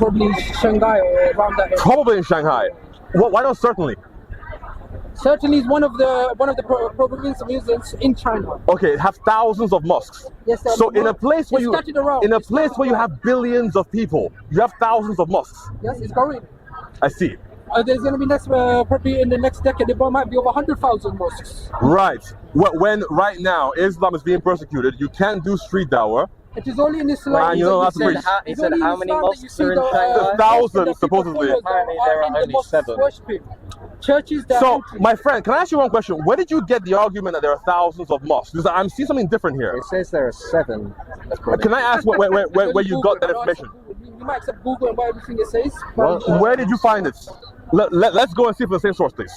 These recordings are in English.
Probably Shanghai or around that area. Probably in Shanghai. Why not certainly? Certainly is one of the provinces in China. Okay, have thousands of mosques. Yes, so in a place where you have billions of people, you have thousands of mosques. Yes, it's growing. I see. There's going to be probably in the next decade there might be over 100,000 mosques. Right. When right now Islam is being persecuted, you can't do street dawah. It is only in Islam. You don't have to preach. He said how many mosques are in Shanghai? Thousands, supposedly. Apparently there are only 7. Churches that so, my friend, can I ask you one question? Where did you get the argument that there are thousands of mosques? Because I'm seeing something different here. It says there are 7. Can I ask where you got that information? You might accept Google and everything it says. Where did you find it? Let's go and see from the same source, please.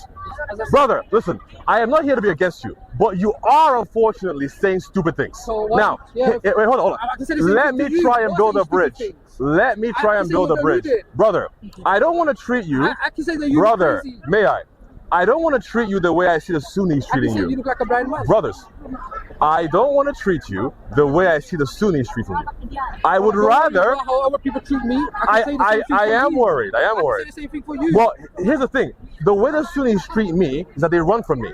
Brother, listen, I am not here to be against you, but you are unfortunately saying stupid things. Now, wait, hold on. Let me try and build a bridge. Let me try and build a bridge. Brother, I don't want to treat you, brother, may I? I don't want to treat you the way I see the Sunnis treating you. You look like a blind man. Brothers, I don't want to treat you the way I see the Sunnis treating you. I would rather. However people treat me, I am worried. I am worried. I can say the same thing for you. Well, here's the thing. The way the Sunnis treat me is that they run from me.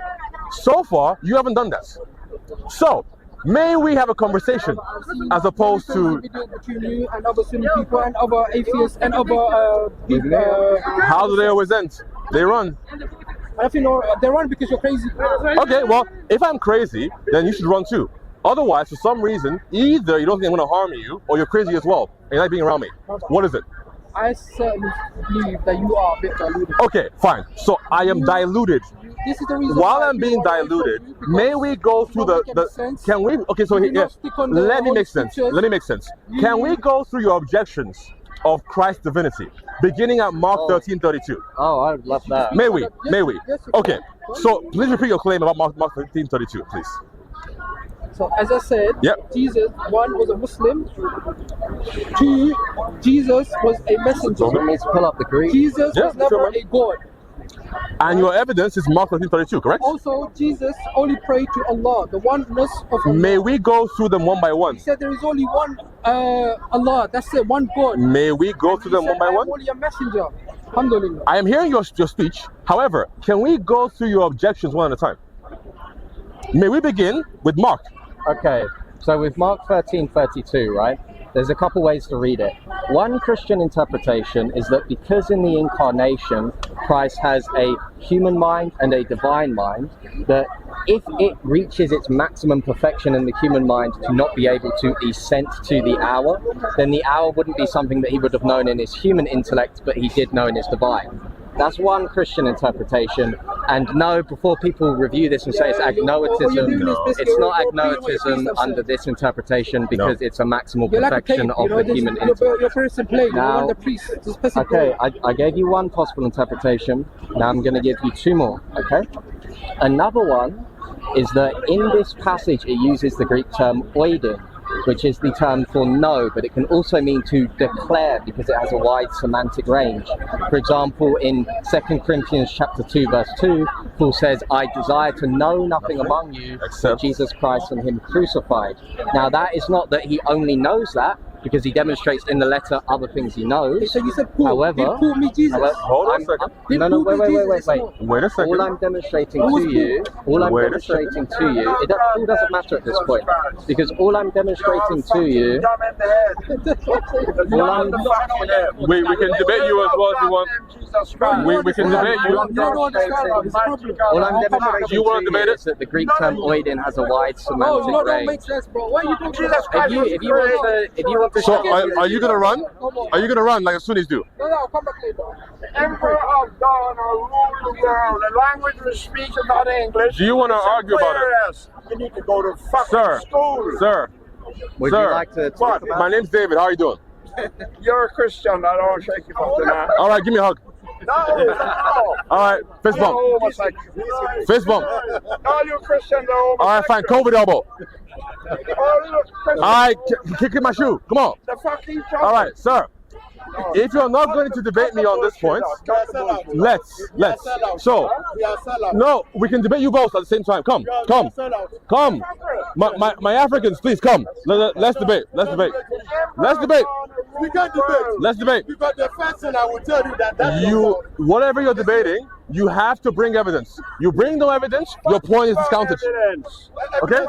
So far, you haven't done that. So, may we have a conversation as opposed to between you and other Sunni people and other atheists and other people. How do they always end? They run. I think they run because you're crazy. Okay, well, if I'm crazy, then you should run too. Otherwise, for some reason, either you don't think I'm going to harm you, or you're crazy as well, and you like being around me. What is it? I certainly believe that you are a bit diluted. Okay, fine. So I am diluted. This is the reason. While I'm being diluted, may we go through the? Can we? Okay, so here, let me make sense. Let me make sense. Can we go through your objections of Christ's divinity, beginning at Mark 13:32? Oh, I would love that. May we? May we? Okay. So please repeat your claim about Mark 13:32, please. So as I said, Jesus, 1, was a Muslim. 2, Jesus was a messenger. Let's pull up the Greek. Jesus was never a god. And your evidence is Mark 13:32, correct? Also, Jesus only prayed to Allah, the oneness of Allah. May we go through them one by one? He said there is only one Allah, that's it, one God. May we go through them one by one? I am only a messenger. Alhamdulillah. I am hearing your speech. However, can we go through your objections one at a time? May we begin with Mark? Okay, so with Mark 13:32, right? There's a couple ways to read it. One Christian interpretation is that because in the incarnation, Christ has a human mind and a divine mind, that if it reaches its maximum perfection in the human mind to not be able to be sent to the hour, then the hour wouldn't be something that he would have known in his human intellect, but he did know in his divine. That's one Christian interpretation. And no, before people review this and say it's agnoetism, it's not agnoetism under this interpretation because it's a maximal perfection of the human intellect. Now, okay, I gave you one possible interpretation. Now I'm going to give you 2 more, okay? Another one is that in this passage it uses the Greek term oidin, which is the term for know, but it can also mean to declare because it has a wide semantic range. For example, in 2 Corinthians chapter 2, verse 2, Paul says, I desire to know nothing among you except Jesus Christ and him crucified. Now that is not that he only knows that, because he demonstrates in the letter other things he knows. So you said Paul. However, Paul meet Jesus. Hold on a second. Wait. Wait a second. All I'm demonstrating to you, Paul doesn't matter at this point, because all I'm demonstrating to you, we can debate you as well if you want. We can debate you. All I'm demonstrating you want to debate is that the Greek term oidin has a wide semantic range. Don't make sense, bro. Why are you talking about? If you want to So are you gonna run? Are you gonna run like the Sunnis do? No, come back later. Emperor of God or rule the world. The language we speak is not English. Do you want to argue about it? You need to go to fucking school. Sir. Would you like to talk about My name's David. How are you doing? You're a Christian. I don't shake you from tonight. All right, give me a hug. No. All right, fist bump. Fist bump. No, you're Christian. All right, fine. COVID elbow. All right, kick my shoe. Come on. The fucking all right, sir. if you're not going to debate me on this point, let's. So, no, we can debate you both at the same time. Come. My Africans, please come. Let's debate. We can't debate. Let's debate. Because the first thing I will tell you that whatever you're debating, you have to bring evidence. You bring no evidence, your point is discounted. Okay?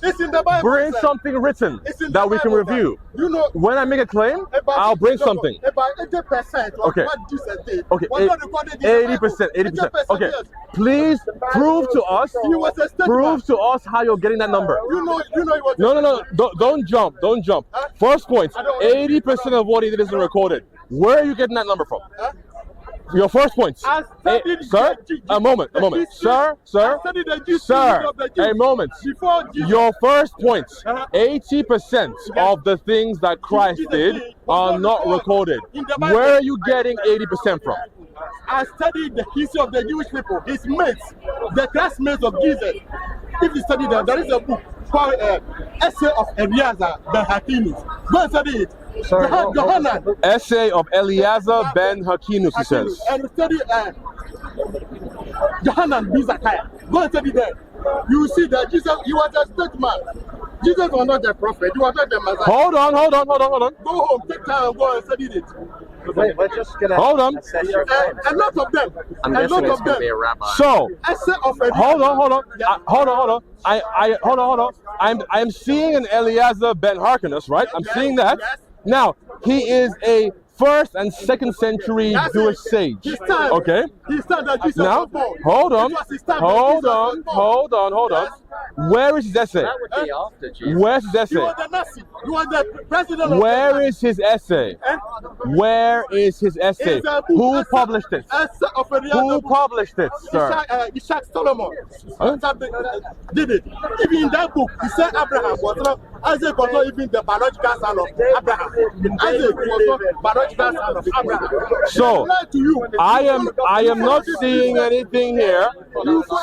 It's in the Bible. Bring something written that we can review. You know, when I make a claim, I'll bring something. About 80% of Okay. what Jesus did. Okay, was not recorded in the 80%. Bible. Okay, Yes. please prove to us. Prove to us how you're getting that number. You know he was No. Don't jump. First point. 80% of what he did isn't recorded. Where are you getting that number from? Your first point. Sir, a moment. Sir, a moment. Your first point. 80% of the things that Christ did are not recorded. Where are you getting 80% from? I studied the history of the Jewish people, his mates, the classmates of Jesus. If you study them, there is a book called Essay of Eliezer ben Hakimus. Go and study it. Essay of Eliezer ben Hakimus, he says. And study Johanan ben Zakkai. Go and study that. You will see that Jesus, he was a statesman. Jesus was not a prophet. He was not a Messiah. Hold on. Go home, take time and go and study it. We're just gonna hold on. A lot of them. I'm guessing it's gonna be a rabbi. So Essay of Eliezer. hold on. I'm seeing an Eliezer ben Harkinus, right? I'm seeing that. Yes. Now, he is a 1st and 2nd century Jewish sage. Okay? Now, hold on. Where is his essay? That would be after Jesus. Where's his essay? He was a Nazi. He was the president of Where is his essay? Where is his essay? Who published it? Who published it, sir? Ishak Solomon did it. Even in that book, he said Abraham was not, Isaac was not even the biological son of Abraham. Isaac was not biological son of Abraham. So, I am not seeing anything here.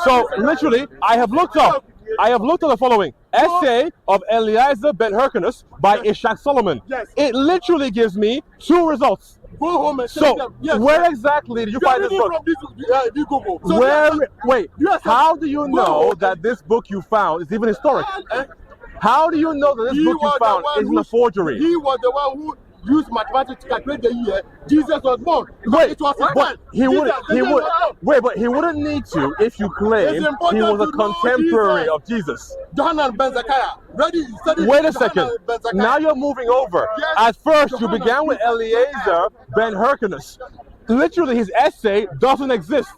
So, literally, I have looked up the following. Essay of Eliezer ben Harkinus by Ishak Solomon. Yes. It literally gives me 2 results. Go home and So, where exactly did you find this book? How do you know that this book you found is even historic? How do you know that this book you found isn't a forgery? He was the one who used mathematics to calculate the year Jesus was born. But he wouldn't need to if you claim he was a contemporary of Jesus. Johanan ben Zakkai. Wait a second. Now you're moving over. Yes. At first, you began with Eliezer ben Harkinus. Literally, his essay doesn't exist.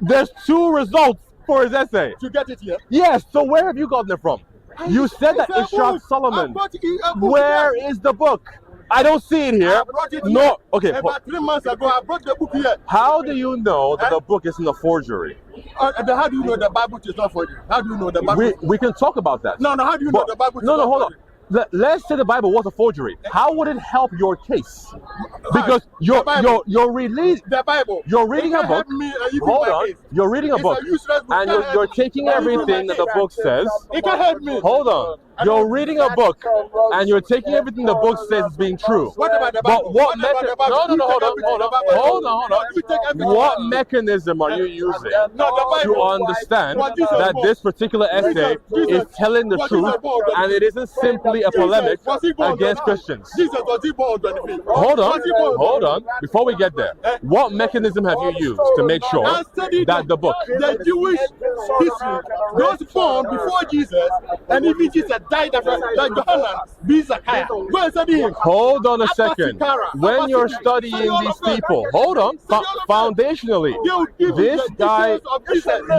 There's 2 results for his essay. To get it here? Yes. So where have you gotten it from? You said that Ishak Solomon. Where is the book? I don't see it here. No. Okay. About 3 months ago, I brought the book here. How do you know that the book isn't a forgery? How do you know the Bible is not forgery? How do you know the Bible? We can talk about that. No. How do you know the Bible is not forgery? Hold on. Let's say the Bible was a forgery. How would it help your case? Because you're reading the Bible. You're reading a book. Hold on. You're reading a book, and you're taking everything that the book says. It can help me. Hold on. You're reading a book, and you're taking everything the book says as being true. What about the Bible? But what mechanism? Hold on. What mechanism are you using to understand that this particular essay is telling the truth, and it isn't simply a polemic against Christians? Hold on. Before we get there, what mechanism have you used to make sure that the book, the Jewish history, those born before Jesus, and even Jesus died after, like Johanan ben Zakkai. Go and study him. Hold on a second. When you're studying these people, hold on. Foundationally, this guy,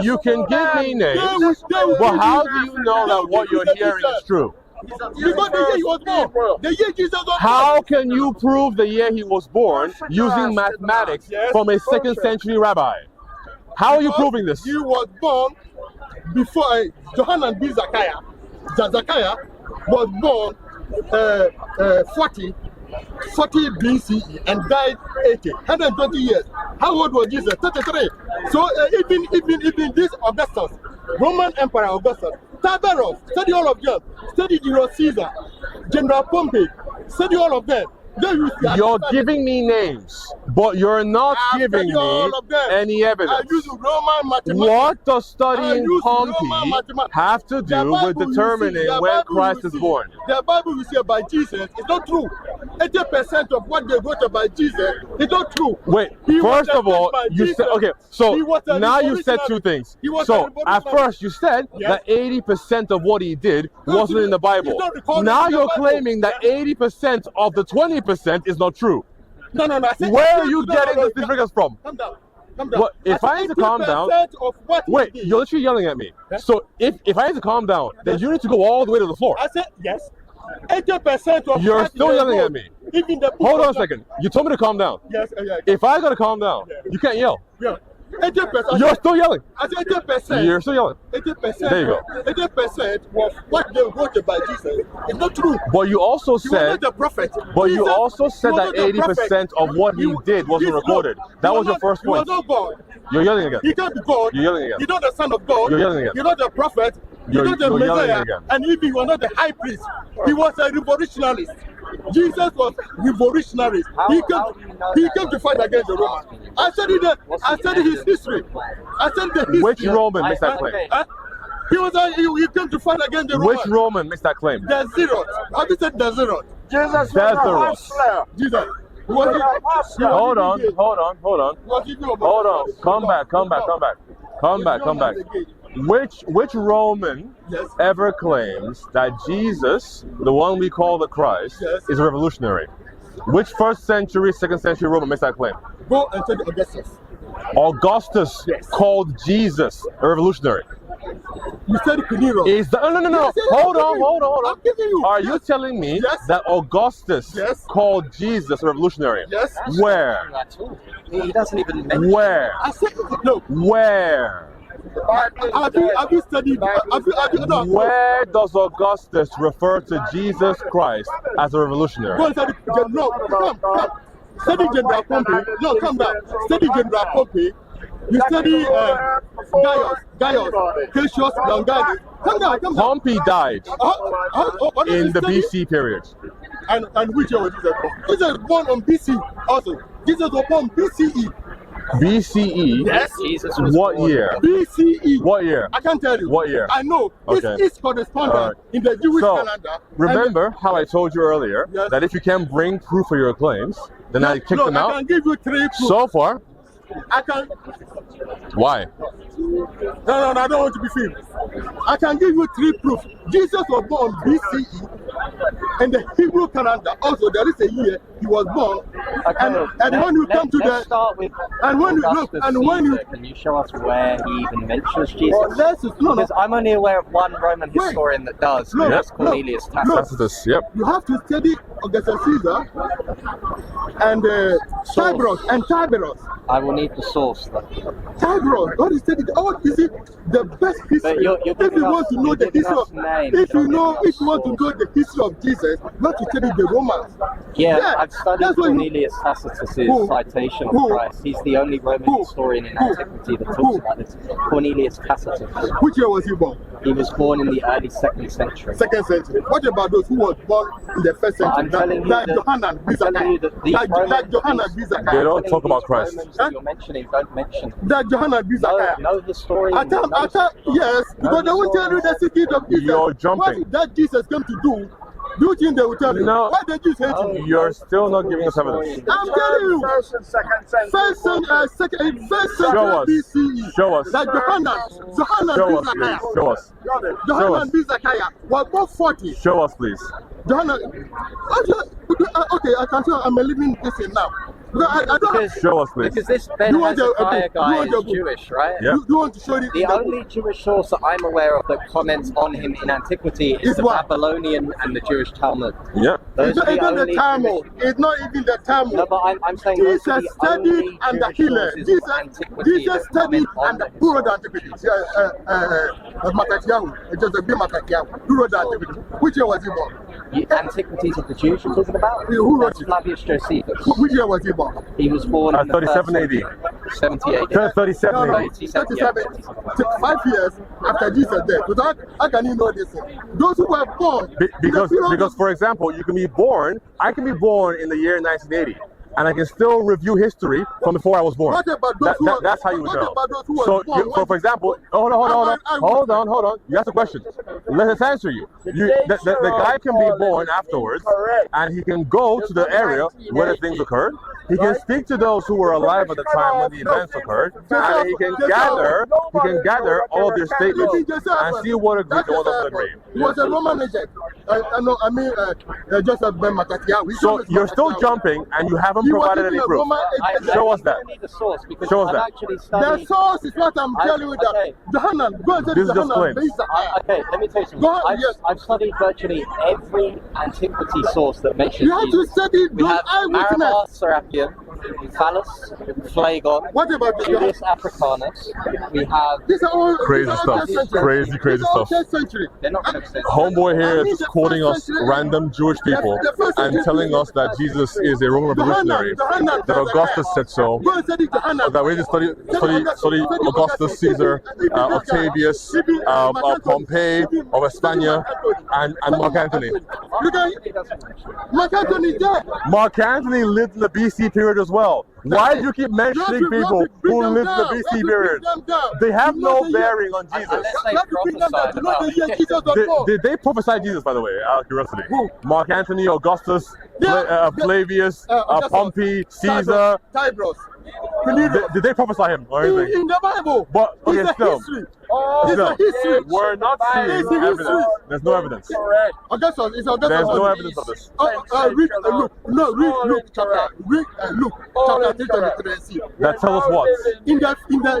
you can give me names, but how do you know that what you're hearing is true? Because the year he was born, the year Jesus was born. How can you prove the year he was born using mathematics from a 2nd century rabbi? How are you proving this? He was born before Johanan ben Zakkai. Zakkai was born 40 BCE and died 120 years. How old was Jesus? 33. So even this Augustus, Roman Emperor Augustus, Tiberius, study all of them. Study Julius Caesar, General Pompey, study all of them. You're giving me names, but you're not giving me any evidence. What does studying Pompey have to do with determining when Christ is born? The Bible we say about Jesus is not true. 80% of what they wrote about Jesus is not true. Wait, first of all, you said, okay, so now you said two things. So at first you said that 80% of what he did wasn't in the Bible. Now you're claiming that 80% of the 20% is not true. No. Where are you getting these figures from? Calm down. Calm down. What, if I need to calm down, wait, you're literally yelling at me. So if I need to calm down, then you need to go all the way to the floor. I said yes. 80% of you're still yelling at me. Even the hold on a second. You told me to calm down. Yes. If I gotta calm down, you can't yell. Yeah. 80%. You're still yelling. I said 80%. You're still yelling. 80%. There you go. 80% of what they wrote about Jesus is not true. But you also said. He was not the prophet. But you also said that 80% of what he did wasn't recorded. That was your first point. He was not God. You're yelling again. He can't be God. You're yelling again. You're not the Son of God. You're yelling again. You're not the prophet. You're not the Messiah. And even you are not the high priest. He was a revolutionist. Jesus was revolutionary. He came to fight against the Romans. I studied his history. I studied the history. Which Roman makes that claim? He came to fight against the Romans. Which Roman makes that claim? The Zeroth. Have you said the Zeroth? Jesus was a hustler. Jesus. Hold on. Come back. Which Roman ever claims that Jesus, the one we call the Christ, is a revolutionary? Which 1st century, 2nd century Roman makes that claim? Go and tell Augustus. Augustus called Jesus a revolutionary. You said Nero. No. Hold on. I'm giving you. Are you telling me that Augustus called Jesus a revolutionary? Yes. Where? He doesn't even mention. Where? I said no. Where? Have you studied? Where does Augustus refer to Jesus Christ as a revolutionary? Go and study. No, come. Study General Pompey. No, come back. Study General Pompey. You study Gaius, Cassius, Longinus. Come down. Pompey died in the BC period. And which year was Jesus born? Jesus was born on BC also. Jesus was born BCE. BCE? Yes. Jesus was what born. year? BCE. What year? I can't tell you. What year? I know. Okay. It's correspondent in the Jewish calendar. Remember how I told you earlier that if you can bring proof for your claims, then I kick them out? I can give you 3 proofs. So far? I can. Why? No, I don't want to be filmed. I can give you 3 proofs. Jesus was born BCE, and the Hebrew calendar also there is a year he was born. And when you come to let's start with can you show us where he even mentions Jesus? Because I'm only aware of one Roman historian that does. That's Cornelius Tacitus. Yep. You have to study Augustus Caesar and Tiberius. I will need the source though. Tiberius, God is studied. Is it the best history? If you want to know the history of, if you want to know the history of Jesus, you have to study the Romans. Yeah, I've studied Cornelius Tacitus's citation of Christ. He's the only Roman historian in antiquity that talks about this. Cornelius Tacitus. Which year was he born? He was born in the early 2nd century. 2nd century. What about those who were born in the 1st century? I'm telling you that Johanna Bizakaya. They don't talk about Christ. You're mentioning, don't mention. That Johanna Bizakaya. No historian. Yes, because they won't tell you the secret of Jesus. You're jumping. What did that Jesus come to do? Do you think they will tell you? No. Why did you say to me? You're still not giving us evidence. I'm telling you. 1st and 2nd century. First century BCE. Show us. That Johanna Bizakaya. Show us. Johanna Bizakaya was born 40. Show us, please. Johanna. Okay, I can tell I'm a living person now. I don't show us, please. Because this Ben Hezekiah guy is Jewish, right? Yeah. You want to show it? The only Jewish source that I'm aware of that comments on him in antiquity is the Babylonian and the Jewish Talmud. Yeah. It's not even the Talmud. It's not even the Talmud. No, but I'm saying Jesus studied under Hillel. Jesus studied under who wrote the antiquity? Makakiyahu. Just a big Makakiyahu. Who wrote the antiquity? Which year was he born? The antiquities of the Jews you're talking about? Who wrote it? Flavius Josephus. Which year was he born? born? He was born in the 37 AD. 78. 37 AD. 37, 5 years after Jesus' death. So how can you know this thing? Those who were born. Because for example, you can be born. I can be born in the year 1980. And I can still review history from before I was born. What about those That's how you would know. About those who So, born, for example, hold on. You asked a question. Let's answer you. The guy can be born afterwards, and he can go to the area where the things occurred. He can speak to those who were alive at the time when the events occurred, and he can gather all of their statements and see what agrees and what doesn't agree. He was a Roman agent. Joseph Ben Matatia. So you're still jumping, and you haven't provided any proof. Show us that. Show us that. The source is what I'm telling you. That Johanan, go and say Johanan. Okay, let me tell you something. I've studied virtually every antiquity source that mentions You have to study we have eyewitness. Maramar Serapion, Phallus, Phlegon, What about the Julius Africanus. We have These are all Crazy stuff. Crazy stuff. they're not going to say Homeboy here is quoting us random Jewish people and telling us that Jesus is a Roman revolutionary, that Augustus said so, that we just study Augustus, Caesar, Octavius, Pompey, of Hispania, and Mark Antony. Mark Antony is dead. Mark Antony lived in the BC period as well. Why do you keep mentioning people who lived in the BC period? They have no bearing on Jesus. Did they prophesy Jesus, by the way, out of curiosity? Mark Antony, Augustus, Flavius, Pompey, Caesar. Tibros. Did they prophesy him or anything? In the Bible. But okay, it's a still. history. It's a history. We're not seeing evidence. There's no evidence. Augustus, it's Augustus. There's no evidence of this. Read Luke chapter 3:23 and see. That tells us what? In the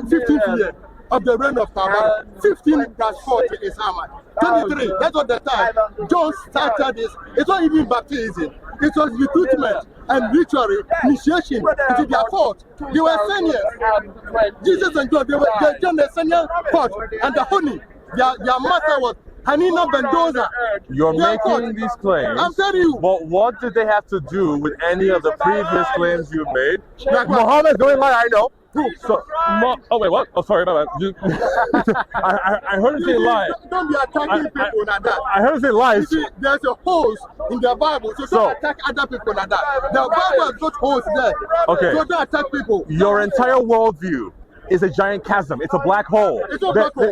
15th year of the reign of Tabar, 15 plus 40 is how much? 23. That's what the time John started this. It's not even baptism. It was recruitment and ritual initiation into their court. They were seniors. Jesus and John, they John the senior court, and the honey. Their master was Hanina Mendoza. You're making these claims. I'm telling you. But what did they have to do with any of the previous claims you've made? Muhammad's going lie, I know. So, oh wait, what? Oh, sorry, my bad. I heard him say lie. Don't be attacking people like that. I heard him say lies. You see, there's a holes in the Bible, so don't attack other people like that. The Bible has got holes there. Okay. So don't attack people. Your entire worldview is a giant chasm. It's a black hole.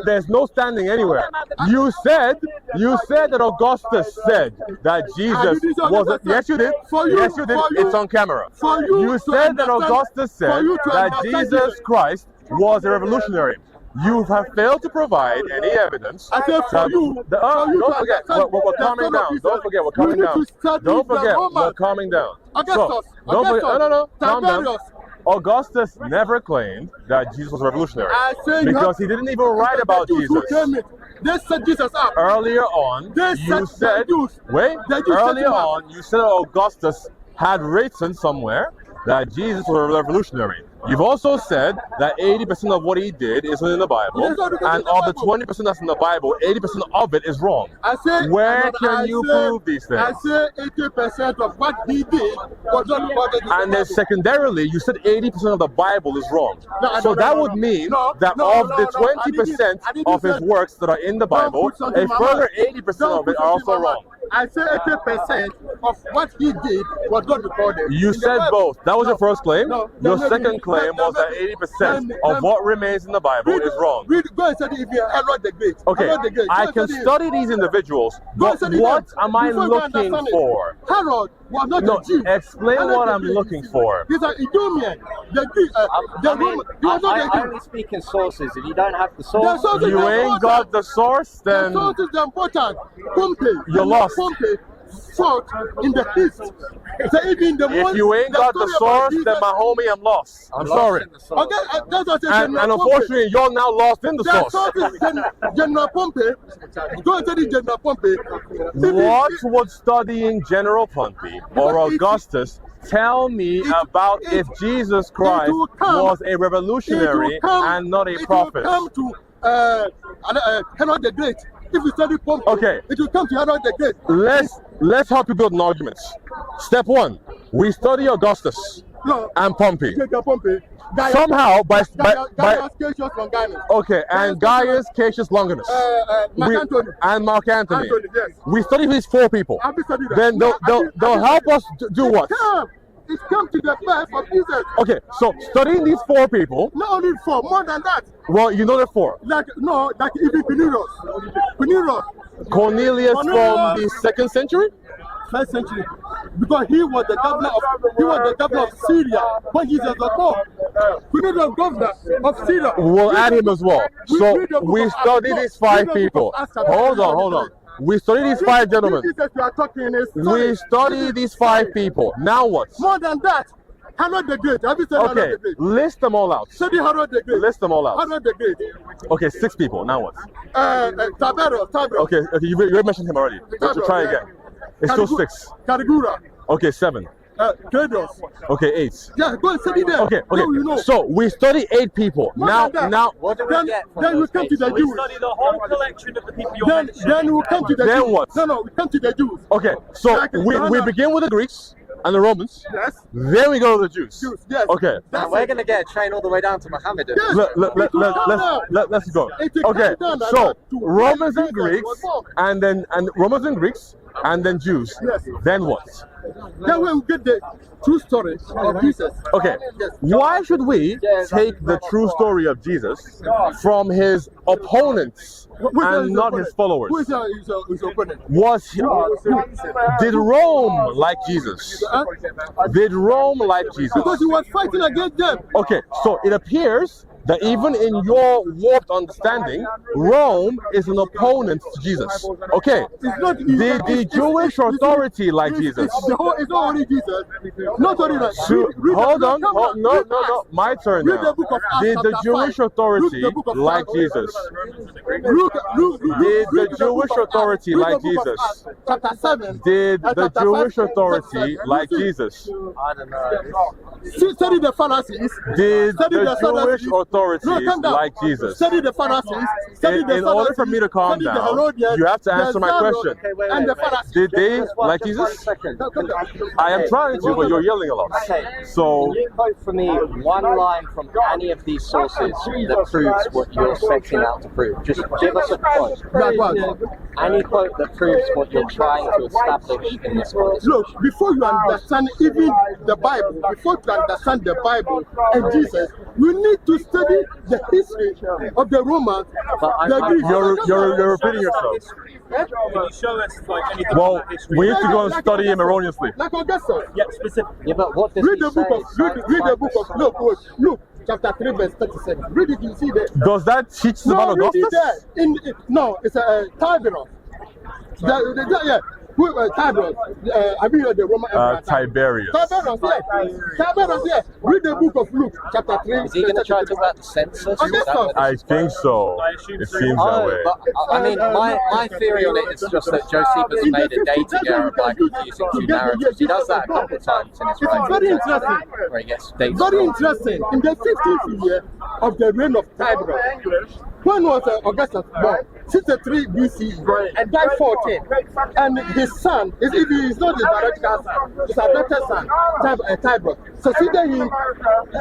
There's no standing anywhere. You said that Augustus said that Jesus was. Yes, you did. Yes, you did. It's on camera. You said that Augustus said that Jesus Christ was a revolutionary. You have failed to provide any evidence. I said for you. Don't forget, we're calming down. Don't forget, we're calming down. Don't forget, we're calming down. Augustus. No. Calm down. Augustus never claimed that Jesus was a revolutionary because he didn't even write about Jesus. They set Jesus up. Earlier on, you said Augustus had written somewhere that Jesus was a revolutionary. You've also said that 80% of what he did isn't in the Bible, and of the 20% that's in the Bible, 80% of it is wrong. Where can you prove these things? I say 80% of what he did was not recorded in the Bible. And then secondarily, you said 80% of the Bible is wrong. So that would mean that of the 20% of his works that are in the Bible, a further 80% of it are also wrong. I say 80% of what he did was not recorded. You said both. That was your first claim. Your second claim was that 80% of what remains in the Bible is wrong. Go and study if you Herod the Great. Okay, I can study these individuals, but what am I looking for? Herod was not a Jew. Explain what I'm looking for. He's an Edomian. I only speak in sources. If you don't have the source, you ain't got the source, then the source is important. Pompey, you're lost. Pompey fought in the east. So if you ain't got the source, then my homie, I'm lost. I'm sorry. Okay, that's what and unfortunately, you're now lost in the source. General Pompey. Go and study General Pompey. What would studying General Pompey or Augustus tell me about if Jesus Christ was a revolutionary and not a prophet? It will come to Herod the Great. If you study Pompey, it will come to Herod the Great. Let's help you build an argument. Step one, we study Augustus. and Pompey. Pompey. Somehow, by Gaius Cassius Longinus. okay, and Gaius Cassius Longinus. And Mark Antony. Yes. We study these 4 people. Have you studied that? Then they'll help us do what? It's come to the birth of Jesus. Okay, so studying these 4 people. Not only 4, more than that. Well, you know the 4. Like even Cornelius. Cornelius from the 2nd century. 1st century, because he was the governor of Syria when Jesus was born. Cornelius, governor of Syria. We'll add him as well. So we study these 5 people. Hold on. We study these 5 gentlemen. We study these 5 people. Now what? More than that, Herod the Great. Have you said okay, Herod the Great? List them all out. Study Herod the Great. List them all out. Herod the Great. Okay, 6 people. Now what? Tiberius. Okay, you mentioned him already. Let's try again. It's still 6. Caligula. Okay, 7. Claudius. Okay, 8. Yeah, go and study them. Okay. You know. So we study 8 people. Now, what do we get from then we those come to the eight? Jews. Study the whole collection of the people you're Then mentioning. we come to the Jews. Then what? No, we come to the Jews. Okay, so Like we begin with the Greeks and the Romans. Yes. Then we go to the Jews. Yes. Okay. And we're going to get a train all the way down to Mohammedan. Yes. Let's go. It Okay, comes down so like that to Romans when and Jesus Greeks, was born. and Romans and Greeks, and then Jews. Yes. Then what? Then when we get the true story of Jesus. Okay, why should we take the true story of Jesus from his opponents and not his followers? Who is his opponent? Did Rome like Jesus? Did Rome like Jesus? Because he was fighting against them. Okay, so it appears that even in your warped understanding, Rome is an opponent to Jesus. Okay, did the Jewish authority like Jesus? It's not only Jesus. Not only that. Hold on. No. My turn Read now. the book of Acts Did the chapter Jewish 5. authority Read the book of like Acts. Jesus? Did the Jewish authority like Jesus? Chapter 7. Did the Jewish authority like Jesus? I don't know. Study the Pharisees. Did Study the Jewish Pharisees. authorities No, calm down. like Jesus? Study the Pharisees. In order for me to calm study the down, Herodians, you have to answer the my Zadok, question. And the Pharisees. Did they like Just Jesus? 1 second. I am trying to, but you're yelling a lot. Okay. So, Can you quote for me one line from any of these sources that proves what you're setting out to prove? Just give us a quote. Like what? Any quote that proves what you're trying to establish in this conversation. Look, before you understand even the Bible, before you understand the Bible and Jesus, you need to study the history of the Romans, the Greeks. you're repeating yourself. Can you show us like anything Well, about history? we need to go and study him erroneously. Like Augustus. Yeah, specifically. Yeah, but what does Read he the book say? of read the book of Luke chapter 3 verse 37. Read it, you see there. Does that teach us No, about read it Augustus? there. No, it's a Tiberius. Tiberius. Have you heard the Roman Emperor? Tiberius. Tiberius, yes. Read the book of Luke, chapter 3. Is he going to try to talk about the census? Is that what I think so. It seems that way. but I mean, my theory on it is just that Josephus made a dating error by confusing two narratives. He does that a couple of times in his It's writings. very interesting. Where he gets dates Very wrong. interesting. In the 15th year of the reign of Tiberius, when was Augustus born? 63 BCE and died 14. And his son, if he is not his biological son, his adopted son, Tiberius, succeeded him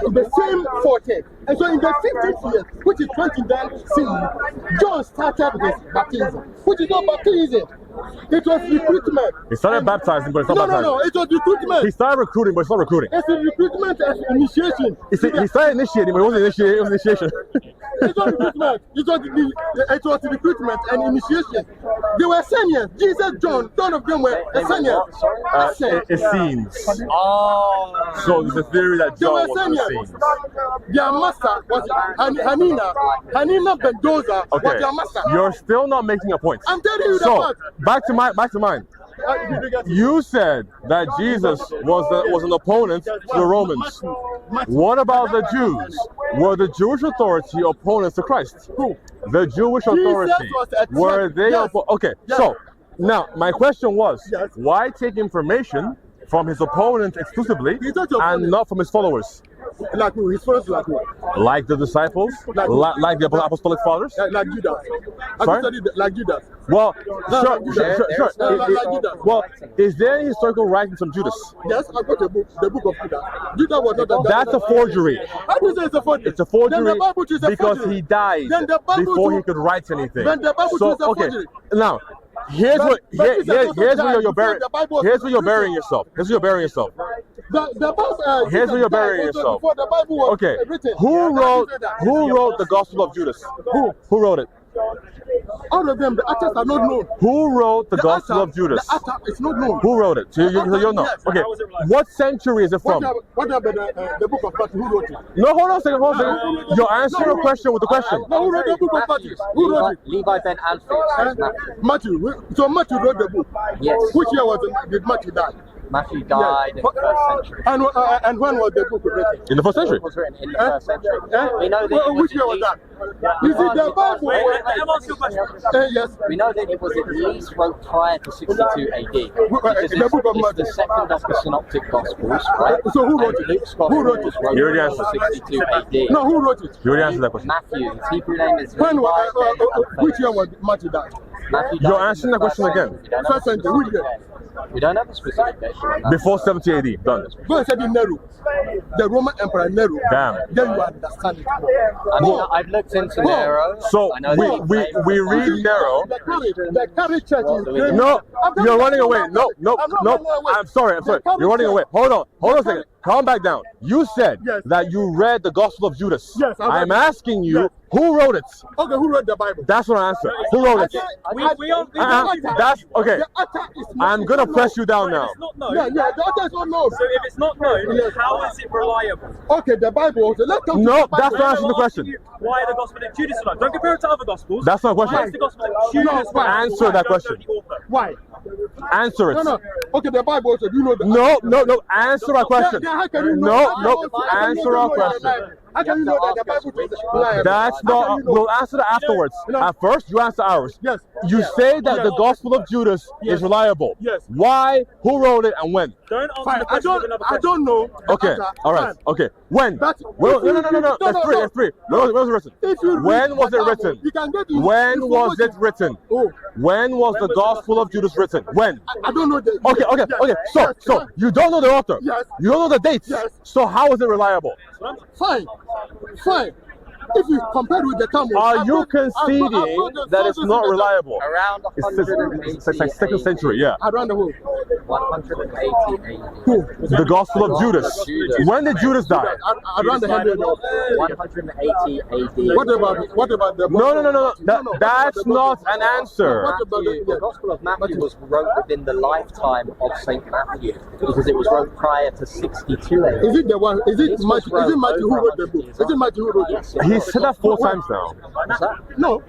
in the same 14. And so in the 15th year, which is 20 then CE, John started his baptism, which is not baptism. It was recruitment. He started baptizing, but it's not baptizing. No, it was recruitment. He started recruiting, but it's not recruiting. It's a recruitment and initiation. He started initiating, but it wasn't initiating. It was initiation. It was recruitment. It was recruitment and initiation. They were seniors. Jesus, John, none of them were seniors. Essenes. Oh. So there's a theory that They John were was seniors. Essenes. Their master was Hanina. Hanina Bendoza was Okay, their master. you're still not making a point. I'm telling you So that. back to mine. You said that Jesus was an opponent to the Romans. What about the Jews? Were the Jewish authority opponents to Christ? Who? The Jewish authority. Were they okay? Yes. So now my question was, Yes. why take information from his opponent exclusively He's not your and opponent. not from his followers? Like who? His followers like who? Like the disciples? Like the apostolic fathers? Like Judas. Sorry? Like Judas. Well, sure. Like Judas. Well, is there any historical writings from Judas? Yes, I got the book of Judas. Judas was not the That's a forgery. How do you say it's a forgery? It's a forgery then the Bible is a because forgery. he died before he could write anything. Then the Bible is a forgery. Now, here's where you're burying yourself. Here's where you're burying yourself. Here's where you're burying yourself. The Bible was written. Who wrote the Gospel of Judas? Who wrote it? All of them, the authors are not known. Who wrote the Gospel of Judas? The author is not known. Who wrote it? So you don't know. Okay. What century is it from? What about the book of Matthew? Who wrote it? No, hold on a second. You're answering a question with a question. No, who wrote the book of Matthew? Who wrote it? Levi ben Alphaeus. Matthew. So Matthew wrote the book. Yes. Which year did Matthew die? Matthew died in the 1st century. And when was the book written? In the 1st century. It was written in the 1st century. We know that which year was that? You see, the Bible. Wait, let me ask you a question. Yes. We know that it was at least wrote prior to 62 AD. Because The book of it's Matthew. the second of the synoptic gospels, right? So who wrote And it? Luke's Who wrote gospel it? was wrote You already after answered. 62 AD. No, who wrote it? You already answered that question. Matthew, his Hebrew name is When? Levi ben Which year Alphaeus. was Matthew died? Matthew died You're in answering the that question 1st again. century. We don't have First a century. Which specific year? date. We don't have a specific date. on that. Before 70 AD. Done. Go and study Nero, the Roman Emperor Nero. Damn. Then you understand it. I mean, I've looked into Nero. So I know that we read Nero. The Catholic Church is great. No, I'm not you're running away. running No. I'm not running away. I'm sorry. You're running away. Hold on a second. Calm back down. You said Yes. that you read the Gospel of Judas. Yes, I read I'm it. asking you, Yes. who wrote it? Okay, who wrote the Bible? That's what I answer. Who wrote it? That's okay. The author is not I'm gonna press you down now. It's not known. Yeah, the author is not known. So if it's not known, Yes. how is it reliable? Okay, the Bible. Also, let's come to No, the Bible. that's not answering the I'm asking question. you why the Gospel of Judas is not. Don't compare it to other Gospels. That's not a Why question. is the Gospel of Judas why? Answer that question. Why? Answer it. No. Okay, the Bible also. Do you know the? No. Answer our question. How can you know? No. How can you Answer know our the question. Bible? How can you know that the Bible is reliable? That's How can not. you know? We'll answer that afterwards. No. At first, you answer ours. Yes. You say that the Gospel of Judas Yes. is reliable. Yes. Why? Who wrote it and when? Don't answer Fine. the question with another I question. don't know. the Okay. answer. All right. Fine. Okay. When? But Well, if you- no. That's three. That's three. When was it written? If you read When was the it Bible, written? You can get When was it written? Oh, When was the Gospel of Judas written? When? I don't know the. Okay. Yes, So yes. you don't know the author. Yes. You don't know the dates. Yes. So how is it reliable? Fine. If you compare with the Talmud, Are you conceding that it's not reliable? Around It's like second century. Yeah. Around the world. 180 AD. Who? The Gospel of Judas. When did Judas die? Around the 100. 180 AD. What about the? No. That's not an answer. What about The Gospel of Matthew was wrote within the lifetime of Saint Matthew because it was wrote prior to 62 AD. Is it the one? Is it This was Matthew? Is it Matthew who wrote the book? Is it Matthew who wrote it? Yes, He said that 4 times now. No.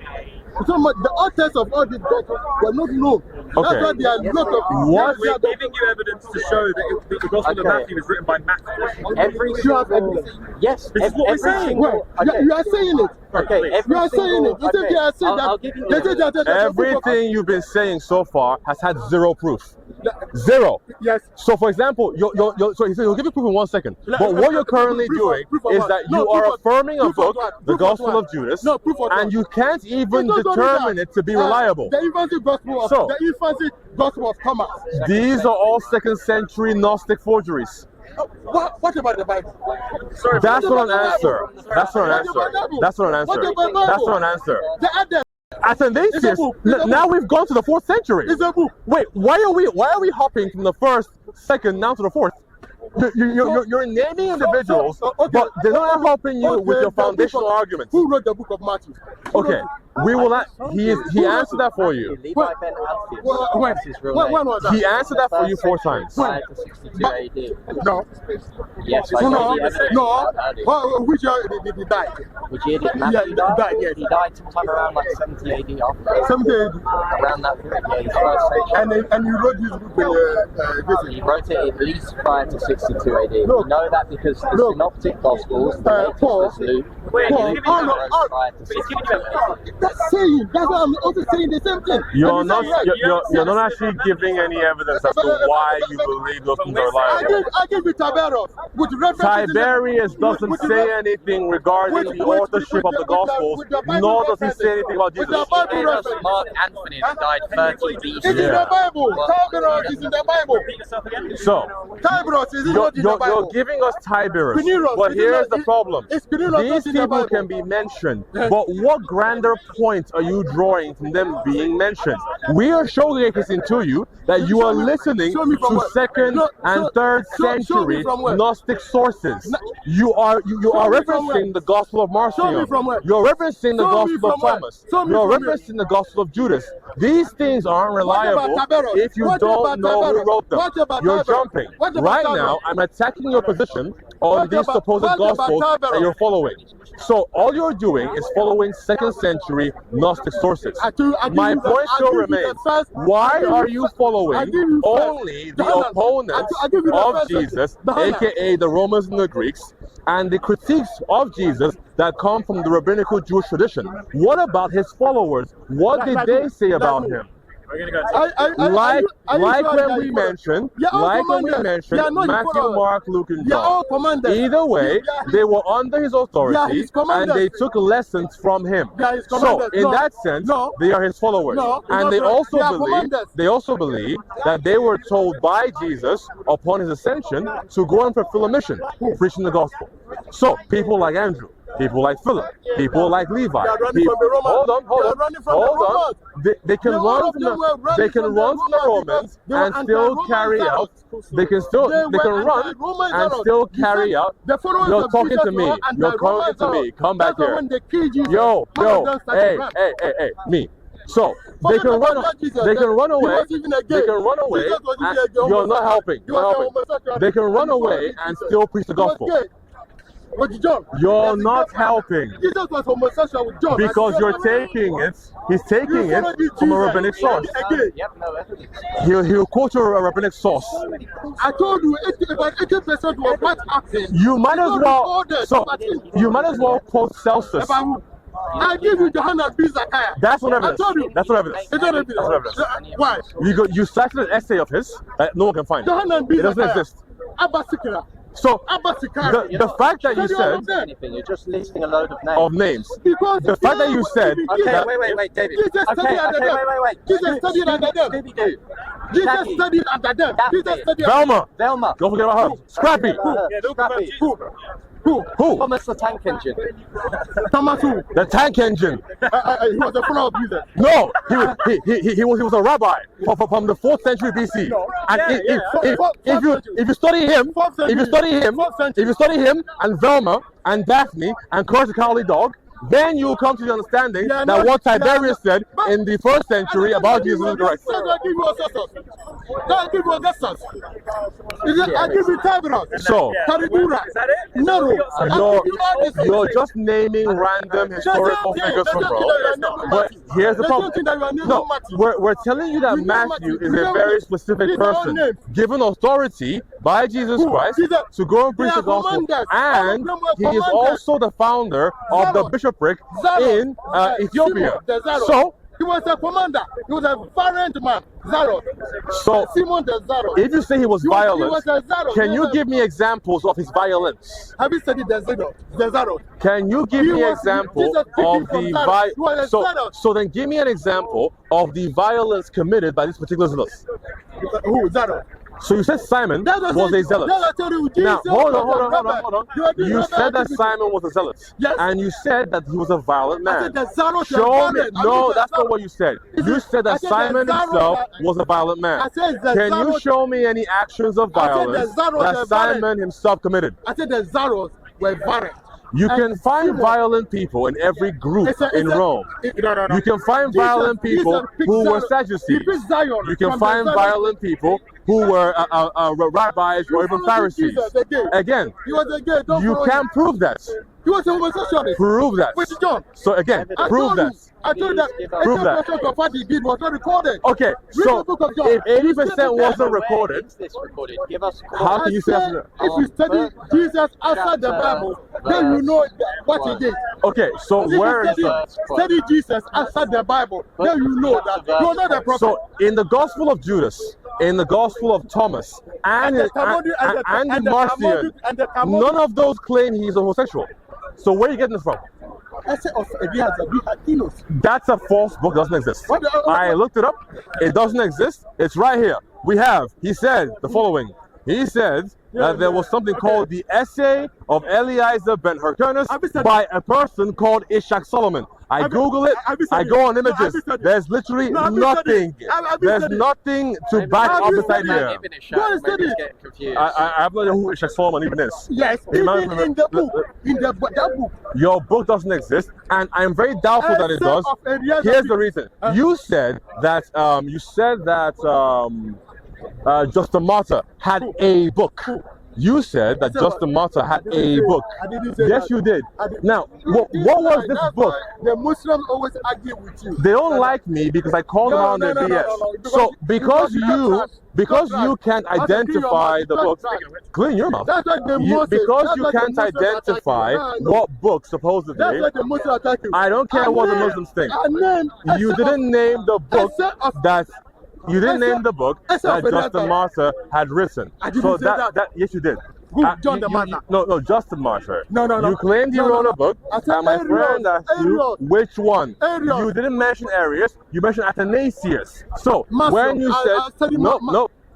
So the authors of all these books were not known. That's Okay. why there are a lot of. What? We're giving you evidence to show that the Gospel of Okay. Matthew was written by Matthew. Every You have single, evidence. yes, This is what we're saying. single, Well, okay, you are saying it. okay, every You are saying single, it. You said they are saying I'll that. give you They the said that the book of- Everything you've been saying so far has had zero proof. Zero. Yes. So, for example, so he said he'll give you proof in 1 second. But what you're currently doing Proof of is what? that No, you proof are of- affirming a proof of book, what? the Proof of Gospel what? of Judas, No, proof of and what? you can't even It's not only determine that. it to be reliable. The infancy gospel of So- the infancy gospel of Thomas. These are all second century Gnostic forgeries. What about the Bible? Sorry, That's What not an about the answer. Bible? That's not an What answer. about the Bible? That's not an What answer. about the Bible? That's not an answer. The other Athanasius. book. It's a Now book. we've gone to the 4th century. is a book. Wait, why are we hopping from the 1st, 2nd, now to the 4th? You're naming individuals, okay. but they're not helping you with your the book foundational of- arguments. Who wrote the book of Matthew? Who Okay, wrote we will not. He answered that for you. Levi ben Alphaeus. When? That's his real When name. was that? He answered that for you 4 times. Prior to 62 AD. No. Yes, I No. know the evidence. Which year did he die? Which year did Yeah, Matthew he die? died, yes. He died sometime around like 70 AD after. Something. Around that period, yeah, he's 1st century. And you wrote this book He wrote it at least prior to 62 AD. Look. We know that because the Look. synoptic gospels, the latest Paul. was Luke. Wait, and Paul, Luke Paul, wrote Paul, prior to but he's giving 62 you AD. That's saying. That's why I'm also saying the same thing. You're not actually giving any evidence as to why you believe those things are reliable. I give you Tiberius with reference. Tiberius doesn't say anything regarding the authorship of the Gospels, nor does he say anything about Jesus. Gave us Mark Anthony that died 30 BC. It's in the Bible. Tiberius is in the Bible. So, Tiberius is not in the Bible. you're giving us Tiberius, but here's the problem. These people can be mentioned, but what grander point are you drawing from them being mentioned? We are showcasing to you that you are listening to second and third century Gnostic sources. You are referencing the Gospel of Marcion. You're referencing the Gospel of Thomas. You're referencing the Gospel of Judas. These things aren't reliable if you don't know who wrote them. You're jumping. Right now, I'm attacking your position on these supposed Gospels that you're following. So all you're doing is following second century Gnostic sources. My point still remains. Why are you following only the opponents of Jesus, aka the Romans and the Greeks, and the critiques of Jesus that come from the rabbinical Jewish tradition? What about his followers? What did they say about him? Like when we mentioned Matthew, Mark, Luke, and John. Either way, they were under his authority and they took lessons from him. So, in that sense, they are his followers. And they also believe that they were told by Jesus upon his ascension to go and fulfill a mission, preaching the gospel. So, people like Andrew, people like Philip, people like Levi. Hold on. They can run from the Romans and still carry out. They can run and still carry out. You're talking to me. You're talking to me. Come back here. Yo. Hey, me. So they can run away. They can run away. And you're not helping. They can run away and still preach the gospel. You're not helping. Jesus was homosexual with John. Because you're taking it. He's taking it from a rabbinic source. He'll quote you a rabbinic source. I told you about 80% was what happened. You might as well quote Celsus. I give you Johanna B. Zakaya. That's what evidence. I told you. That's what evidence. It's not evidence. Why? You cited an essay of his that no one can find. Johanna B. It doesn't exist. Abba Sikira. So the fact that you said anything, you're just listing a load of names. Because the fact that you said okay, wait, David. Jesus studied under them. Jesus studied under them. Jesus studied under them. Jesus studied Velma. Don't forget about her. Scrappy. Scrappy. Who? Thomas the Tank Engine. Thomas who? The Tank Engine. He was a follower of Jesus. No, he was a rabbi from the 4th century BC. And if you study him and Velma and Daphne and Courage the Cowardly Dog, then you will come to the understanding that what Tiberius said in the 1st century about Jesus is correct. I give you Augustus. I give you Tiberius. So, Nero. You're just naming random historical figures from Rome. But here's the problem. No, we're telling you that Matthew is a very specific person given authority by Jesus Christ to go and preach the gospel. And he is also the founder of the bishopric in Ethiopia. So he was a commander. He was a violent man. Zaro. So Simon the Zaro. If you say he was violent, can you give me examples of his violence? Have you studied the Zaro? Can you give me an example of the violence? So then give me an example of the violence committed by this particular zealot. Who? Zaro. So you said Simon was a zealot. Now, hold on. You said that Simon was a zealot. Yes. And you said that he was a violent man. I said that Zaro Show me. No, that's not what you said. You said that Simon himself was a violent man. Can you show me any actions of violence that Simon himself committed? I said the Zaros were violent. You can find violent people in every group in Rome. You can find violent people who were Sadducees. You can find violent people who were rabbis or even Pharisees. Again, you can't prove that. He was a homosexual. Prove that. So again, prove that. I told that. Prove that. Of what he did was not recorded. Okay, so if 80% wasn't recorded, Give us how can you say that? If you study Jesus outside the Bible, then you know what he did. Okay, so where is study Jesus outside the Bible, then you know that you're not a prophet. So in the Gospel of Judas, in the Gospel of Thomas, and the Marcion, none of those claim he's a homosexual. So where are you getting this from? That's a false book, doesn't exist. I looked it up, it doesn't exist, it's right here. He said the following. He said that there was something called the Essay of Eliezer Ben Hyrcanus by a person called Ishak Solomon. I Google it, I go on images. There's literally nothing. There's nothing to back up this idea. I have no idea who Ishak Solomon even is. Yes, even in the book. That book. Your book doesn't exist, and I'm very doubtful that it does. Here's the reason. You said that Justin Martyr had a book. You said that Justin Martyr had a book. Yes, you did. Now, what was this book? The Muslims always argue with you. They don't like me because I call them out on their BS. So because you can't identify the book, clean your mouth. Because you can't identify what book supposedly. I don't care what the Muslims think. You didn't name the book that. You didn't name the book that Justin Martyr had written. So that yes, you did. John the Martyr. No, Justin Martyr. No. You claimed he wrote a book, and my friend asked you which one. You didn't mention Arius. You mentioned Athanasius. So when you said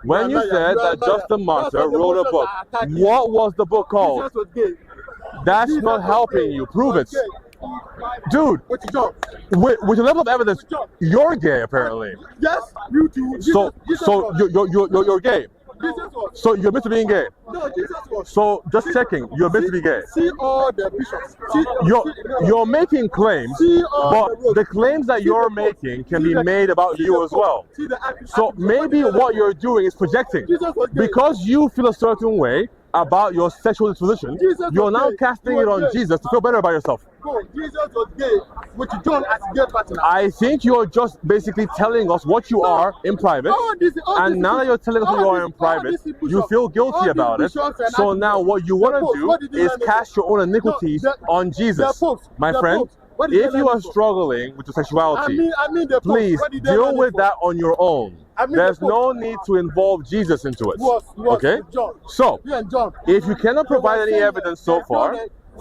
when you said that Justin Martyr wrote a book, what was the book called? That's not helping you. Prove it. Dude, with the level of evidence, you're gay apparently. Yes, you too. So you're gay. So you're meant to be gay. No, Jesus was. So just checking, you're meant to be gay. See all the bishops. You're making claims, but the claims that you're making can be made about you as well. So maybe what you're doing is projecting. Because you feel a certain way about your sexual disposition, you're now casting it on Jesus to feel better about yourself. Jesus was gay, with John as gay partner. I think you're just basically telling us what you are in private, and now that you're telling us who you are in private, you feel guilty about it. So now what you want to do is cast your own iniquities on Jesus. My friend, if you are struggling with your sexuality, please deal with that on your own. There's no need to involve Jesus into it. Okay? So, if you cannot provide any evidence so far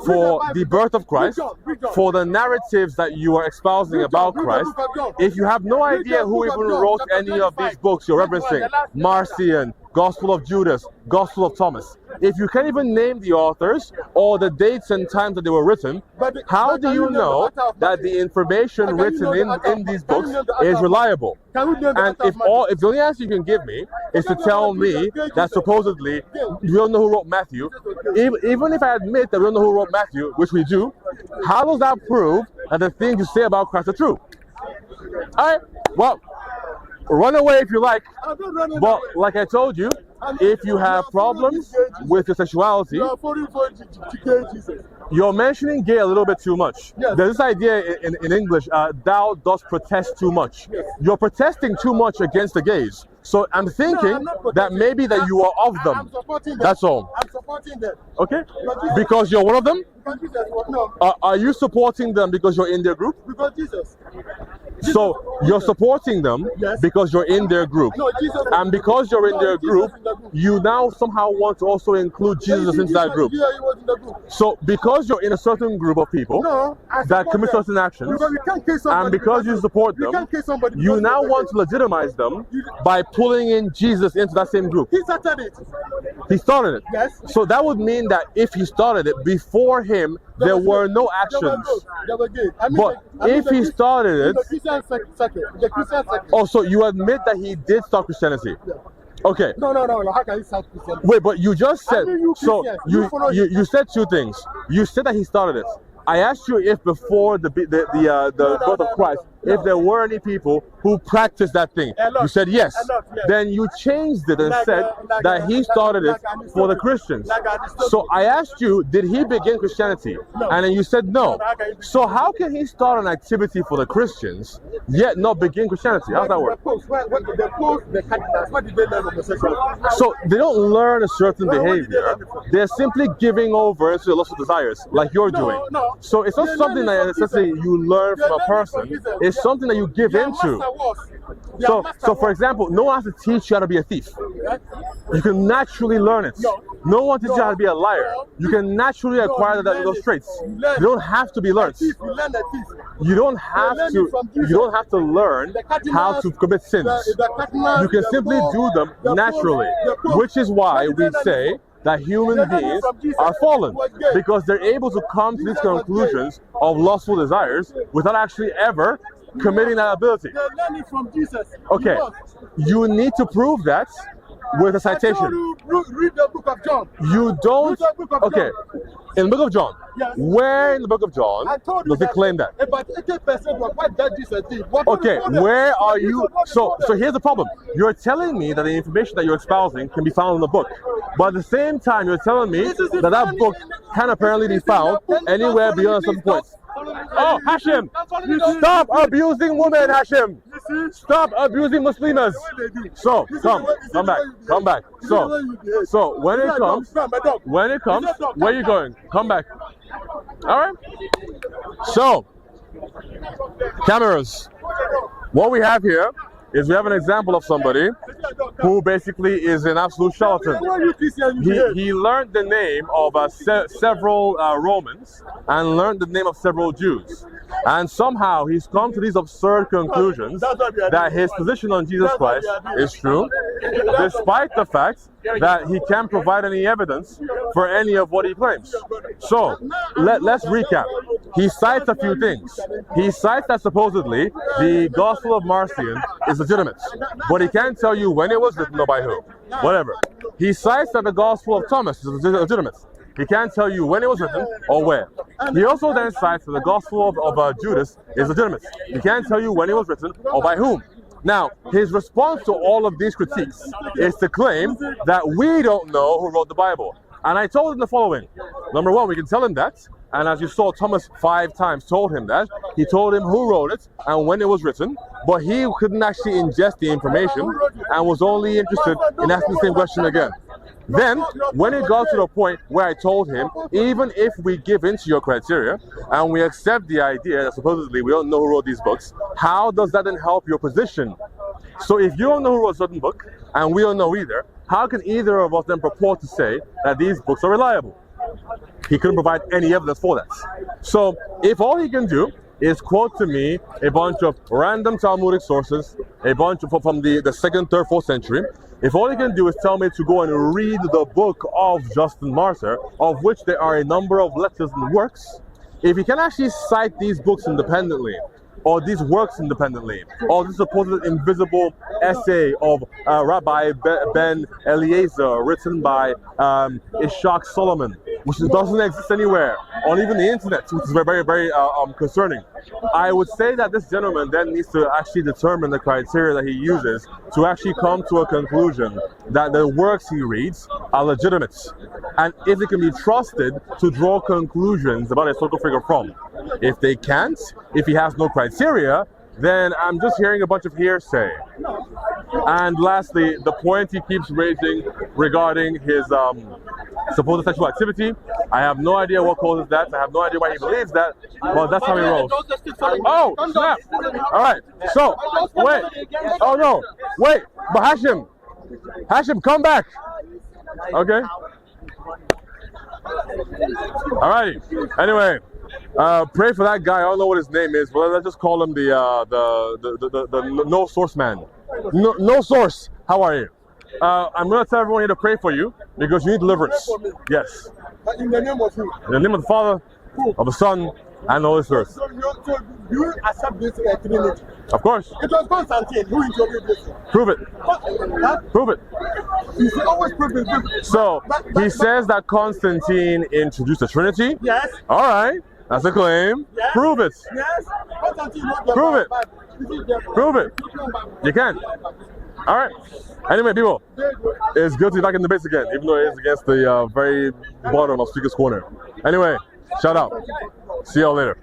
for the birth of Christ, for the narratives that you are espousing about Christ, if you have no idea who even wrote any of these books you're referencing, Marcion, Gospel of Judas, Gospel of Thomas, if you can't even name the authors or the dates and times that they were written, how do you know that the information written in these books is reliable? And if the only answer you can give me is to tell me that supposedly we don't know who wrote Matthew, even if I admit that we don't know who wrote Matthew, which we do, how does that prove that the things you say about Christ are true? Alright, well, run away if you like, but like I told you, if you have problems with your sexuality, you're mentioning gay a little bit too much. There's this idea in English, thou dost protest too much. You're protesting too much against the gays. So I'm thinking that maybe that you are of them. That's all. I'm supporting them. Okay? Because you're one of them? Are you supporting them because you're in their group? Because Jesus. So you're supporting them because you're in their group. And because you're in their group, you now somehow want to also include Jesus into that group. So because you're in a certain group of people that commit certain actions, and because you support them, you now want to legitimize them by pulling in Jesus into that same group. He started it. He started it. Yes. So that would mean that if he started it, before him, there were no actions. But if he started it, oh, so you admit that he did start Christianity? Okay. No. How can he start Christianity? Wait, but you just said, you said two things. You said that he started it. I asked you if before the birth of Christ, if there were any people who practiced that thing. You said yes. Then you changed it and said that he started it for the Christians. So I asked you, did he begin Christianity? And then you said no. So how can he start an activity for the Christians yet not begin Christianity? How's that work? So they don't learn a certain behavior. They're simply giving over to the lustful desires, like you're doing. So it's not something that necessarily you learn from a person. It's something that you give into. So for example, no one has to teach you how to be a thief. You can naturally learn it. No one teaches you how to be a liar. You can naturally acquire those traits. You don't have to be learned. You don't have to learn how to commit sins. You can simply do them naturally, which is why we say that human beings are fallen, because they're able to come to these conclusions of lustful desires without actually ever committing that ability. Okay, you need to prove that with a citation. Read the book of John. You don't. Okay, in the book of John. Yes. Where in the book of John does it claim that? About 80% of what that Jesus did. Okay, where are you? So here's the problem. You're telling me that the information that you're espousing can be found in the book, but at the same time you're telling me that book can apparently be found anywhere beyond some points. Oh, Hashim! Stop abusing women, Hashim! Stop abusing Muslims! So, come back. So when it comes, where are you going? Come back. Alright? So, cameras. What we have here is we have an example of somebody who basically is an absolute charlatan. He learned the name of several Romans and learned the name of several Jews. And somehow he's come to these absurd conclusions that his position on Jesus Christ is true, despite the fact that he can't provide any evidence for any of what he claims. So, let's recap. He cites a few things. He cites that supposedly the Gospel of Marcion is legitimate, but he can't tell you when it was written or by who. Whatever. He cites that the Gospel of Thomas is legitimate. He can't tell you when it was written or where. He also then cites that the Gospel of Judas is legitimate. He can't tell you when it was written or by whom. Now, his response to all of these critiques is to claim that we don't know who wrote the Bible. And I told him the following. Number one, we can tell him that. And as you saw, Thomas 5 times told him that. He told him who wrote it and when it was written. But he couldn't actually ingest the information and was only interested in asking the same question again. Then, when it got to the point where I told him, even if we give into your criteria and we accept the idea that supposedly we don't know who wrote these books, how does that then help your position? So if you don't know who wrote a certain book and we don't know either, how can either of us then purport to say that these books are reliable? He couldn't provide any evidence for that. So if all he can do is quote to me a bunch of random Talmudic sources, a bunch of from the 2nd, 3rd, 4th century, if all he can do is tell me to go and read the book of Justin Martyr, of which there are a number of letters and works, if he can actually cite these books independently, or these works independently, or this supposed invisible essay of Rabbi Ben Eliezer written by Ishaq Solomon, which doesn't exist anywhere, or even the internet, which is very, very concerning. I would say that this gentleman then needs to actually determine the criteria that he uses to actually come to a conclusion that the works he reads are legitimate, and if it can be trusted to draw conclusions about a historical figure from. If they can't, if he has no criteria, then I'm just hearing a bunch of hearsay. And lastly, the point he keeps raising regarding his supposed sexual activity, I have no idea what causes that. I have no idea why he believes that, but that's how he rolls. Oh, snap! All right, so, wait. Oh, no. Wait, but Hashim, come back. Okay. All right. Anyway. Pray for that guy. I don't know what his name is, but let's just call him the no source man. No source. How are you? I'm gonna tell everyone here to pray for you because you need deliverance. Yes. In the name of who? In the name of the Father, of the Son, and the Holy Spirit. So you accept this Trinity? Of course. It was Constantine who introduced this. Prove it. Huh? Prove it. You should always prove it. So he says that Constantine introduced the Trinity. Yes. All right. That's a claim. Yes. Prove it. Yes. Prove it. Prove it. You can. All right. Anyway, people, it's good to be back in the base again, even though it is against the very bottom of Speaker's Corner. Anyway, shout out. See y'all later.